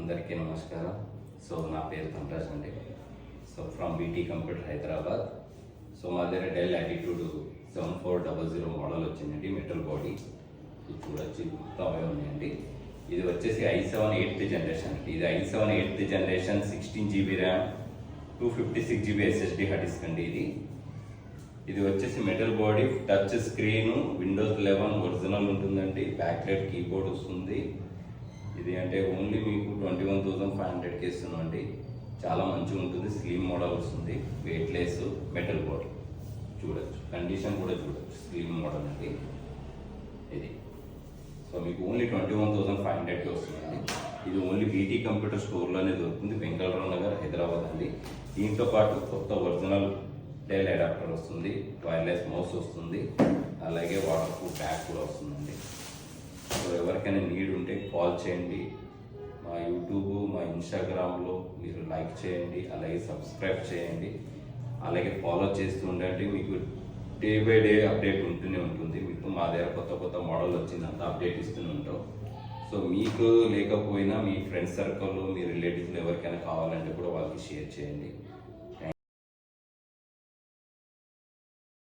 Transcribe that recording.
అందరికీ నమస్కారం. సో నా పేరు తంటరాజ్ అండి. So from BT computer Hyderabad. So మా దగ్గర డెల్ యాటిట్యూడ్ 7400 మోడల్ వచ్చిందండి. మెటల్ బాడీ ఇది చూడొచ్చు, మొత్తం అవే ఉన్నాయండి. ఇది వచ్చేసి i7 8th జనరేషన్ అండి. ఇది i7 8th generation 16 GB RAM 256 GB SSD hard disk అండి. ఇది వచ్చేసి metal body, touch screen, Windows 11 original ఉంటుందండి. బ్యాక్ లైట్ కీబోర్డ్ వస్తుంది. ఇది అంటే ఓన్లీ మీకు 21,500కి ఇస్తున్నామండి. చాలా మంచిగా ఉంటుంది. స్లిమ్ మోడల్ వస్తుంది, వెయిట్లెస్ మెటల్ బాడీ చూడొచ్చు. కండిషన్ కూడా చూడొచ్చు, స్లిమ్ మోడల్ అండి ఇది. సో మీకు ఓన్లీ 21,500కి వస్తుందండి. ఇది ఓన్లీ బీటీ కంప్యూటర్ స్టోర్లోనే దొరుకుతుంది, వెంకటరావు నగర్, హైదరాబాద్ అండి. దీంతో పాటు కొత్త ఒరిజినల్ డెల్ అడాప్టర్ వస్తుంది, వైర్లెస్ మౌస్ వస్తుంది, అలాగే వాటర్ ప్రూఫ్ బ్యాగ్ కూడా వస్తుందండి. సో ఎవరికైనా నీడ్ ఉంటే కాల్ చేయండి. మా యూట్యూబ్, మా ఇన్స్టాగ్రామ్లో మీరు లైక్ చేయండి, అలాగే సబ్స్క్రైబ్ చేయండి, అలాగే ఫాలో చేస్తూ ఉండండి. మీకు డే బై డే అప్డేట్ ఉంటూనే ఉంటుంది. మీకు మా దగ్గర కొత్త కొత్త మోడల్ వచ్చిందంతా అప్డేట్ ఇస్తూనే ఉంటాం. సో మీకు లేకపోయినా మీ ఫ్రెండ్స్ సర్కిల్లో, మీ రిలేటివ్స్లో ఎవరికైనా కావాలంటే కూడా వాళ్ళకి షేర్ చేయండి.